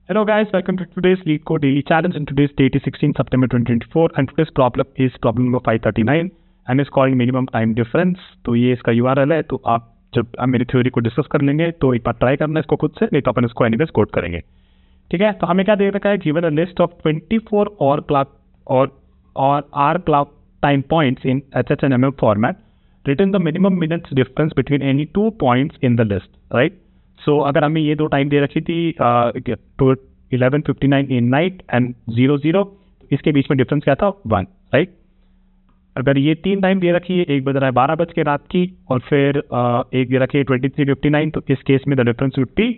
Hello guys, welcome to today's LeetCode Daily Challenge, and today's date is 16 September 2024 and today's problem is problem number 539 and is called minimum time difference। तो ये इसका URL है, तो आप जब आप मेरी थ्योरी को डिस्कस कर लेंगे तो एक बार ट्राई करना इसको खुद से, नहीं तो अपन इसको एनीवेज कोड करेंगे। ठीक है, तो हमें क्या दे रखा है, given a list of 24 hour clock और hour clock time points in HH and MM format, return the minimum minutes difference between any 2 points in the list, right. So अगर हमें ये दो टाइम दे रखी थी 11:59 इन नाइट एंड 00, इसके बीच में difference क्या था 1, राइट। अगर ये 3 टाइम दे रखी है, एक बज रहा है 12 बज के रात की और फिर एक दे रखी है 23:59, तो इस केस में the difference would be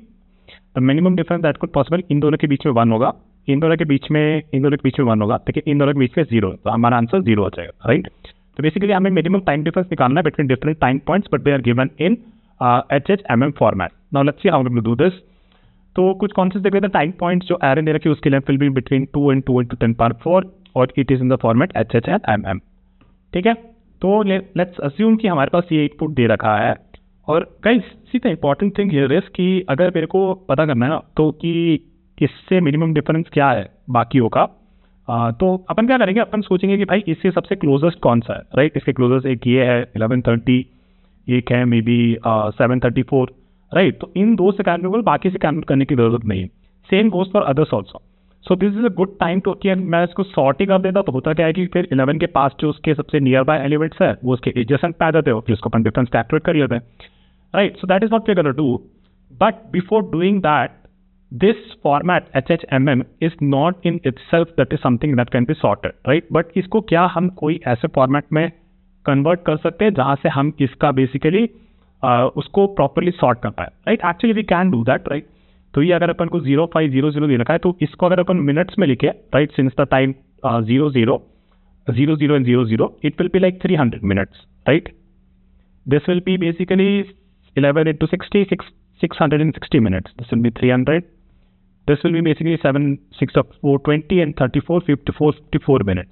the minimum difference that could possible. इन दोनों के बीच में 1 होगा, इन दोनों के बीच में 1 होगा, ठीक है, इन दोनों के बीच में 0, तो हमारा आंसर 0 हो जाएगा, राइट। तो बेसिकली हमें मिनिमम टाइम डिफरेंस निकालना है between different time points, but they are given in HH MM format. Now let's see how we will do this. तो कुछ कॉन्सेप्ट देख लेते हैं। टाइम पॉइंट्स जो एरे दे रखी है उसकी length will be between 2 and 2 into 10⁴, और it is in the format HH and MM। ठीक है, तो लेट्स अस्यूम कि हमारे पास ये इनपुट दे रखा है, और guys see the important thing here is कि अगर मेरे को पता करना है ना तो कि इससे मिनिमम डिफरेंस क्या है बाकियों का, तो अपन क्या करेंगे, अपन सोचेंगे कि भाई इससे सबसे क्लोजेस्ट कौन सा है, राइट। इसके क्लोजेस्ट एक ये है 11:30, एक है मे बी 7:34, राइट। तो इन दो से कैलकुलेबल, बाकी से कैलकुलेट करने की जरूरत नहीं है। Same goes for others also. So this is a good time to, कि मैं इसको सॉर्ट ही कर देता तो होता क्या है कि फिर 11 के पास जो उसके सबसे नियर बाय एलिमेंट्स है वो उसके एडजेसेंट पे आ जाते हो, फिर उसको अपन डिफरेंस कैलकुलेट कर लेते हैं, right. So that is what we are gonna do, but before doing that this format HH MM is not in itself that is something that can be sorted, right. But इसको क्या हम कोई ऐसे format में convert कर सकते हैं जहां से हम इसका बेसिकली उसको प्रॉपरली सॉर्ट कर पाए, right. Actually we can do that, right. तो ये अगर अपन को 0500 दे रखा है, तो इसको अगर अपन मिनट्स में लिखे, right, since the time 00 and 00, it will be like 300 minutes, right. This will be basically 11 into 60, 660 minutes. This will be 300. This will be basically 7, 6 of 420 and 34, 54 minutes.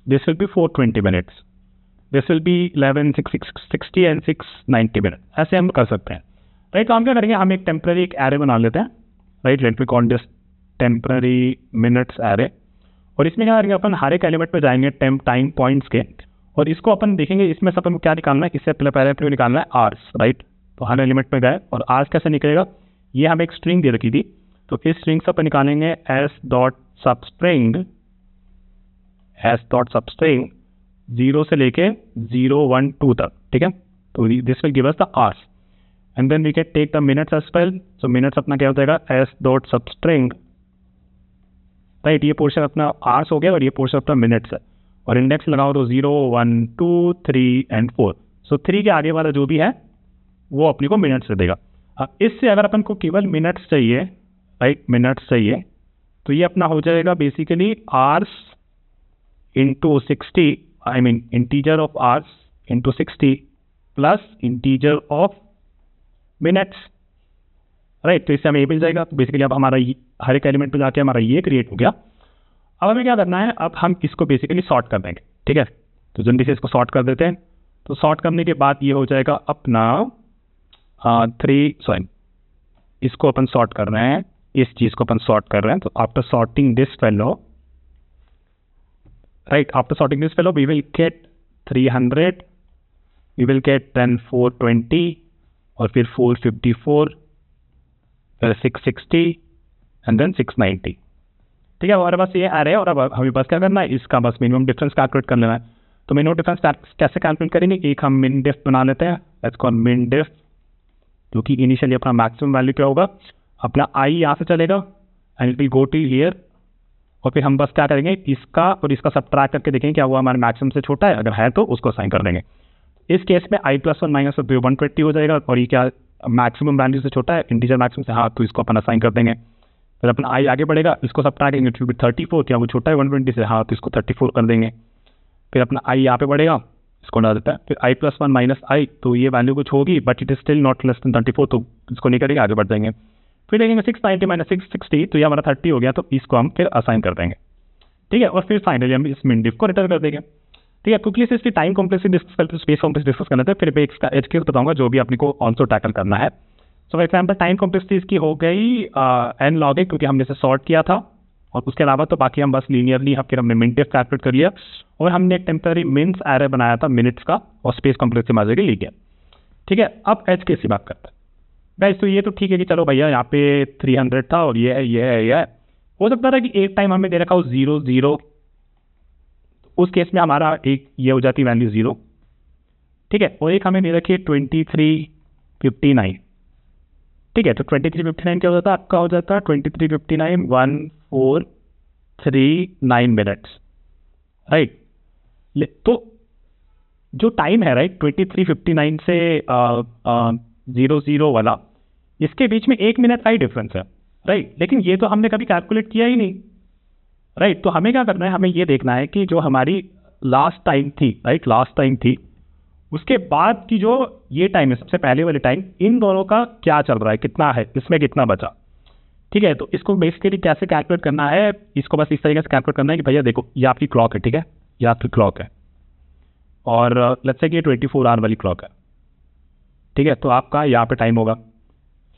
This will be 420 minutes. This will be 11, 660 and 690 minutes. ऐसे हम कर सकते हैं, right. तो हम क्या करेंगे, हम एक टेम्पररी एक एरे बना लेते हैं, right. Let me call this temporary minutes array, और इसमें क्या करेंगे, अपन हर एक एलिमेंट पे जाएंगे टाइम पॉइंट्स के, और इसको अपन देखेंगे इसमें से अपन को क्या निकालना है। इससे पहले अपने निकालना है आर्स, राइट। तो हर एलिमेंट में गए, और आर्स कैसे निकलेगा, ये हमें एक स्ट्रिंग दे रखी थी, तो इस स्ट्रिंग से अपन निकालेंगे s.substring 0 से लेके 012 तक, ठीक है। तो this will give us the hours, and then we can take the minutes as well. So minutes अपना क्या हो जाएगा, s.substring, राइट। ये पोर्शन अपना आवर्स हो गया और ये पोर्शन अपना मिनट्स है, और इंडेक्स लगाओ तो 0, 1, 2, 3 and 4। सो 3 के आगे वाला जो भी है वो अपने को मिनट्स से देगा। अब इससे अगर अपन को केवल मिनट्स चाहिए, राइट, मिनट्स चाहिए, तो ये अपना हो जाएगा basically hours into 60, I mean integer of hours into 60 plus integer of minutes, right. तो इससे हमें ये मिल जाएगा। तो बेसिकली अब हमारा हर एक एलिमेंट पे जाके हमारा ये क्रिएट हो गया। अब हमें क्या करना है, अब हम इसको बेसिकली सॉर्ट कर देंगे, ठीक है। तो जल्दी से इसको सॉर्ट कर देते हैं। तो सॉर्ट करने के बाद ये हो जाएगा अपना 3, इसको अपन सॉर्ट कर रहे हैं, इस चीज को अपन सॉर्ट कर रहे हैं। तो after sorting this fellow, right, after sorting this fellow we will get 300, we will get then 420 और फिर 454, फिर 660 and then 690, ठीक है। हमारे पास ये आ रहे हैं, और अब हमें बस क्या करना है, इसका बस मिनिमम डिफरेंस कैलकुलेट कर लेना है। तो मिनिमम डिफरेंस कैसे कैलकुलेट करेंगे, एक हम मिन डिफ बना लेते हैं, लेट्स कॉल मिन डिफ, क्योंकि इनिशियली अपना मैक्सिमम वैल्यू क्या होगा, अपना आई यहाँ से चलेगा and it will go to here, और फिर हम बस क्या करेंगे, इसका और इसका सब्ट्रैक्ट करके देखेंगे क्या हुआ हमारे मैक्सिमम से छोटा है, अगर है तो उसको असाइन कर देंगे। इस केस में i + 1 - 120 हो जाएगा, और ये क्या मैक्सिमम वैल्यू से छोटा है, इंटीजर मैक्सिमम से, हाँ, तो इसको अपन असाइन कर देंगे। फिर अपना i आगे बढ़ेगा, इसको सब्ट्रैक्ट करेंगे, इट विल बी 34, क्या वो छोटा है 120 से, हाँ, तो इसको 34 कर देंगे। फिर अपना i यहाँ पे बढ़ेगा, इसको डाल देता है, फिर i + 1 - i, तो ये वैल्यू कुछ होगी, but it is still not less than 34, तो इसको नहीं करेंगे, आगे बढ़ जाएंगे। फिर देखेंगे 690 - 660, तो ये हमारा 30 हो गया, तो इसको हम फिर असाइन कर देंगे, ठीक है। और फिर फाइनली हम इस मिन डिफ को रिटर्न कर देंगे, ठीक है। क्योंकि इसकी टाइम कॉम्प्लेक्सिटी डिस्कस करते, स्पेस कॉम्प्लेक्स डिस्कस करना था, फिर मैं इसका एज केस बताऊंगा जो भी अपने को ऑल्सो टैकल करना है। So for example time complexity इसकी हो गई n log a, क्योंकि हमने इसे सॉर्ट किया था, और उसके अलावा तो बाकी हम बस लीनियरली फिर हमने मिनटिफ कैलकुलेट कर लिया, और हमने एक टेम्पररी मिन्स एरे बनाया था मिनट्स का, और स्पेस कॉम्प्लेक्सिटी माजे के लिए। ठीक है, अब एच केस की बात करते हैं गाइस। तो ये तो ठीक है कि चलो भैया यहाँ पे 300 था, और ये है, ये है, ये है। हो सकता था कि एक टाइम हमें दे रखा हो 0 0, उस केस में हमारा एक ये हो जाती वैल्यू 0। ठीक है, और एक हमें दे रखी है 2359। ठीक है, तो 2359 क्या हो जाता है आपका? हो जाता है 2359 1439 मिनट्स, राइट। तो जो टाइम है, राइट, 2359 से 00 वाला, इसके बीच में 1 मिनट का ही डिफरेंस है, राइट। लेकिन ये तो हमने कभी कैलकुलेट किया ही नहीं, राइट। तो हमें क्या करना है, हमें ये देखना है कि जो हमारी लास्ट टाइम थी, राइट, लास्ट टाइम थी, उसके बाद की जो ये टाइम है, सबसे पहले वाली टाइम, इन दोनों का क्या चल रहा है, कितना है, इसमें कितना बचा। ठीक है, तो इसको बेसिकली कैसे कैलकुलेट करना है, इसको बस इस तरीके से कैलकुलेट करना है कि भैया देखो, ये आपकी क्लॉक है, ठीक है, ये आपकी क्लॉक है, और लेट्स से कि ये 24 आवर वाली क्लॉक है। ठीक है, तो आपका यहाँ पे टाइम होगा,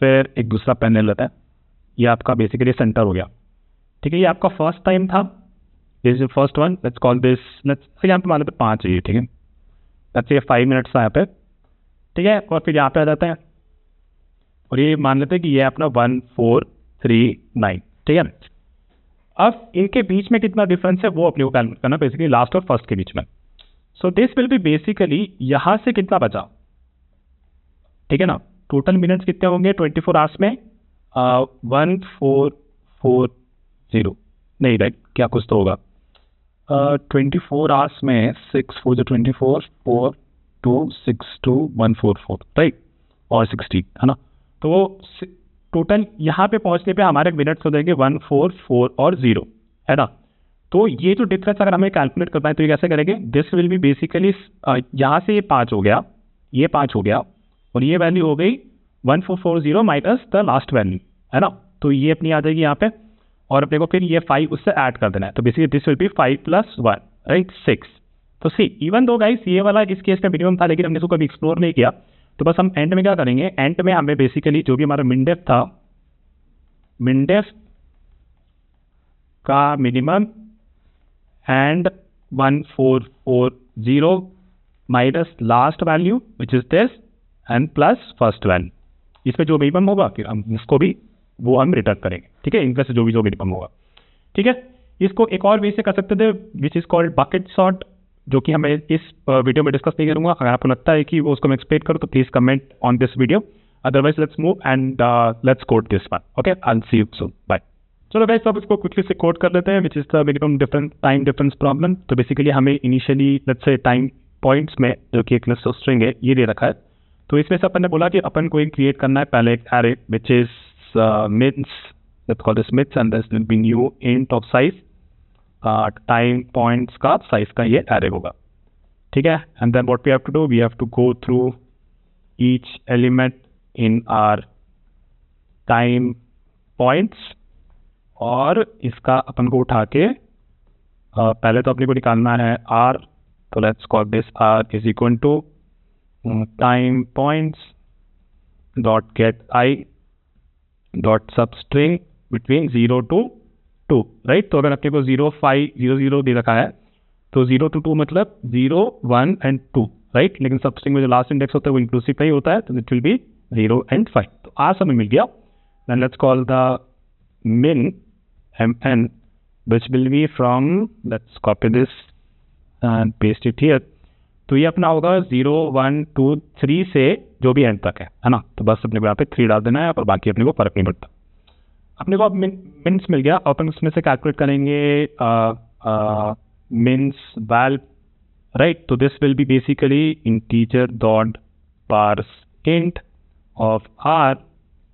फिर एक दूसरा पैनल रहता है, ये आपका बेसिकली सेंटर हो गया। ठीक है, ये आपका फर्स्ट टाइम था, this is first one, let's call this, let's यहाँ पे मान लेते 5 है ये, ठीक है, लेट्स ये 5 मिनट्स था यहाँ पे। ठीक है, और फिर यहाँ पे आ जाते हैं, और ये मान लेते हैं कि ये अपना 1439। ठीक है, अब इनके बीच में कितना डिफरेंस है वो अपने को कैलकुलेट करना, बेसिकली लास्ट और फर्स्ट के बीच में। So this will be basically यहाँ से कितना बचा, ठीक है ना, टोटल मिनट्स कितने होंगे 24 आवर्स में, 1440, नहीं राइट, क्या कुछ तो होगा, 24 आवर्स में 6 4 24 4 2 6 2 144, राइट, और 60, है ना। तो वो टोटल यहाँ पे पहुँचने पे हमारे मिनट्स हो जाएंगे 144 और 0, है ना। तो ये जो डिफरेंस अगर हमें कैलकुलेट करना है तो ये कैसे करेंगे, दिस विल बी बेसिकली, यहाँ से ये 5 हो गया, ये 5 हो गया, और ये वैल्यू हो गई 1440 माइनस द लास्ट वैल्यू, है ना। तो ये अपनी आ जाएगी यहाँ पे, और अपने को फिर ये 5 उससे ऐड कर देना है, तो basically this will B 5 + 1, right, 6। तो सी इवन दो गाइस ये वाला इस केस का मिनिमम था, लेकिन हमने इसको कभी एक्सप्लोर नहीं किया, तो बस हम एंड में क्या करेंगे, एंड में हमें बेसिकली जो भी हमारा मिनडेफ था, मिनडेफ का minimum and 1440 minus last value which is this and plus first value, इसमें जो मिनिमम होगा फिर हम इसको भी वो हम रिटर्न करेंगे। ठीक है, इनका से जो मिनिमम होगा। ठीक है, इसको एक और वे से कर सकते थे which is called bucket sort, जो कि हमें इस वीडियो में डिस्कस नहीं करूंगा। अगर आपको लगता है कि वो उसको मैं एक्सप्लेन करूँ तो please comment on this video, otherwise let's move and let's code this one. Okay, I will see you soon, bye. चलो गाइस, अब इसको क्विकली से कोड कर लेते हैं, which is the minimum difference time difference problem. तो basically हमें initially let's से टाइम पॉइंट्स में जो कि एक लिस्ट ऑफ स्ट्रिंग है ये दे रखा है, तो इसमें से अपन ने बोला कि अपन को एक क्रिएट करना है पहले एक array which is mins, let's call this mins, and this will be new int of size, time points का साइज का ये एरे होगा। ठीक है, and then what we have to do, we have to go through each element in our time points, और इसका अपन को उठा के पहले तो अपने को निकालना है r, तो let's call this r is equal to time points dot get i dot substring between 0 to 2, right. तो अगर अपने को 0 5 0 0 दे रखा है, तो 0 to 2 मतलब 0 1 and 2, राइट। लेकिन सब स्ट्रिंग में जो लास्ट इंडेक्स होता है वो इंक्लूसिव नहीं होता है, तो इट विल बी 0 and 5। तो r हमें मिल गया, then let's call the min mn which will be from, let's copy this and paste it here। तो ये अपना होगा 0 1 2 3 से जो भी एंड तक है ना। तो बस अपने को यहाँ पे 3 डाल देना है, और बाकी अपने को फर्क नहीं पड़ता। अपने को अब मिन्स मिल गया, अपन उसमें से कैलकुलेट करेंगे मिन्स वैल्यू, राइट। तो this will be basically integer dot parse int of r,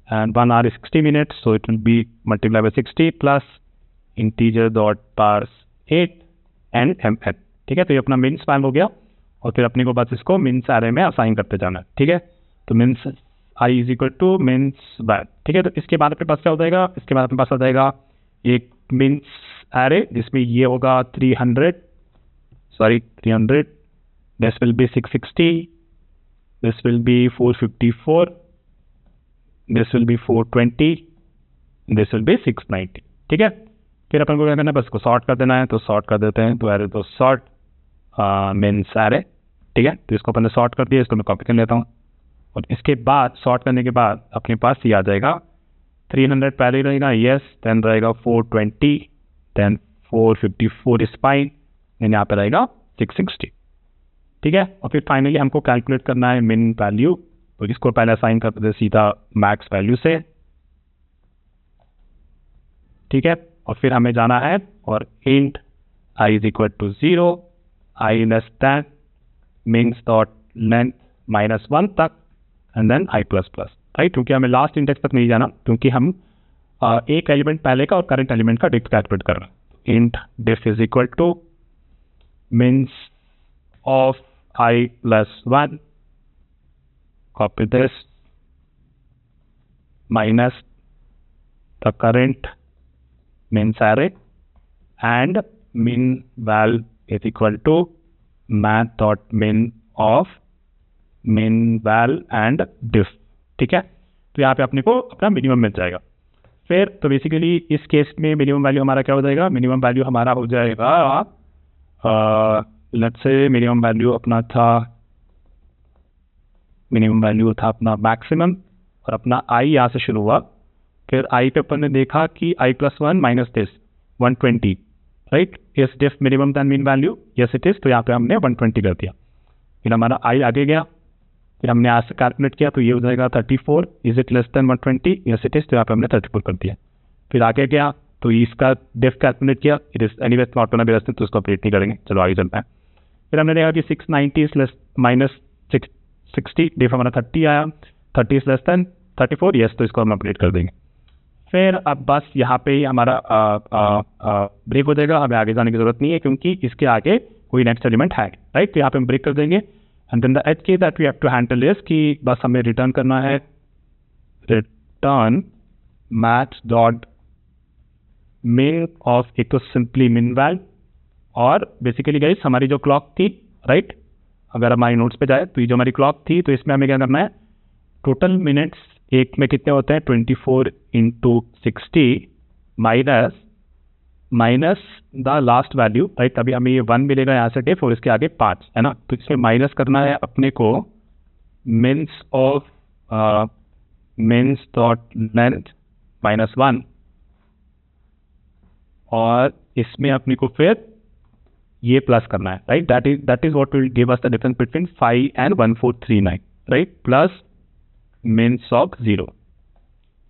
and 1 hour is 60 minutes, so it will be multiplied by 60 plus integer dot parse 8 and mn। ठीक है, तो ये अपना मिन्स वैल्यू हो गया, और फिर अपने को बस इसको मिन्स एरे में असाइन करते जाना है। ठीक है, तो mins i is equal to mins value. ठीक है, तो इसके बाद अपने पास क्या हो जाएगा, इसके बाद अपने पास आ जाएगा एक मिन्स एरे जिसमें ये होगा 300, this will B 660, this will B 454, this will B 420, this will B 690, ठीक है। फिर अपन को क्या करना है, बस को सॉर्ट कर देना है, तो सॉर्ट कर देते हैं। तो अरे तो सॉर्ट मीन्स अरे, ठीक है। तो इसको अपन ने सॉर्ट कर दिया, इसको मैं कॉपी कर लेता हूँ। और इसके बाद सॉर्ट करने के बाद अपने पास ये आ जाएगा 300 पहले रहेगा, यस, देन रहेगा 420, देन 454 स्पाइन, देन यहाँ पे रहेगा 660, ठीक है। और फिर फाइनली हमको कैलकुलेट करना है मिन वैल्यू, तो इसको पहले असाइन कर देते सीधा मैक्स वैल्यू से, ठीक है। और फिर हमें जाना है और int i is equal to 0, i less than mins dot length -1 तक, and then i plus plus, right. क्योंकि हमें लास्ट इंडेक्स तक नहीं जाना, क्योंकि हम एक एलिमेंट पहले का और करंट एलिमेंट का डिफ कैलकुलेट कर रहे हैं। Int diff is equal two means of i plus 1, copy this, minus the current means array, and min val is equal to math dot min of min val and diff, ठीक है। तो यहाँ पे अपने को अपना मिनिमम मिल जाएगा। फिर तो बेसिकली इस केस में मिनिमम वैल्यू हमारा क्या हो जाएगा, मिनिमम वैल्यू हमारा हो जाएगा लेट्स से मिनिमम वैल्यू अपना था, मिनिमम वैल्यू था अपना मैक्सिमम, और अपना आई यहाँ से शुरू हुआ। फिर आई पे अपन ने देखा कि i plus 1 minus this 120, right. इस diff minimum than mean value, yes it is, तो यहाँ पे हमने 120 कर दिया। फिर हमारा आई आगे गया, फिर हमने यहाँ से कैलकुलेट किया, तो ये हो जाएगा 34, is it less than 120, yes it is, तो यहाँ पे हमने 34 कर दिया। फिर आगे गया तो इसका डिफ कैलकुलेट किया, it is anyways not gonna be less than, तो उसको अपडेट नहीं करेंगे, चलो आगे चलते हैं। फिर हमने देखा कि 690 इज लेस माइनस 60, डिफ हमारा 30 आया, 30 इज लेस देन 34, यस, तो इसको हम अपडेट कर देंगे। फिर अब बस यहाँ पे ही हमारा ब्रेक हो जाएगा, हमें आगे जाने की जरूरत नहीं है, क्योंकि इसके आगे कोई नेक्स्ट एलिमेंट है, राइट। तो यहाँ पे हम ब्रेक कर देंगे, and then the edge case that we have to handle is कि बस हमें रिटर्न करना है, return math dot min of, एक तो सिंपली मिन वैल, और बेसिकली गाइस हमारी जो क्लॉक थी, राइट, अगर हमारी नोट्स पे जाए तो ये जो हमारी क्लॉक थी, तो इसमें हमें क्या करना है, टोटल मिनट्स एक में कितने होते हैं, 24 into 60 minus the last value, right. अभी हमें ये 1 मिलेगा यहाँ से डिफ, और इसके आगे 5 है ना, तो इसमें माइनस करना है अपने को means of mince dot length -1, और इसमें अपने को फिर ये प्लस करना है, right. That is what will give us the difference between 5 and 1439, right, plus means of 0,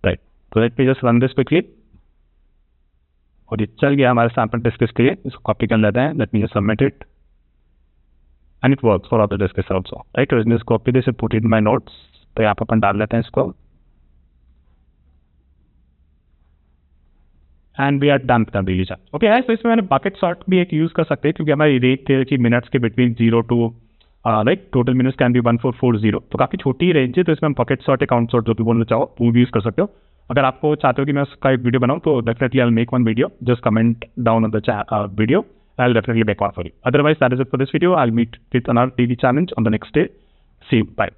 right. तो let me just run this quickly, और ये चल गया हमारे सैंपल डिस्कस के लिए, इसको कॉपी कर लेते हैं, let me just submit it, and it works for other discuss also, right. तो इसमें copy this put it in my notes, तो यहाँ पर अपन डाल लेते हैं इसको, and we are done with the revision, okay है। तो इसमें मैंने बकेट सॉर्ट भी एक यूज कर सकते हैं, क्योंकि हमारी रेट थे कि मिनट्स के between 0 to like total minutes can be 1440, तो काफ़ी छोटी रेंज है, तो इसमें हम बकेट सॉर्ट, अकाउंट सॉर्ट जो भी बोलना चाहो वो भी यूज कर सकते हो। अगर आपको चाहते हो कि मैं उसका एक वीडियो बनाऊं, तो definitely I will make one video, just comment down on the video, I will definitely make one for you. Otherwise that is it for this video, I will meet with another daily challenge on the next day, see you, bye.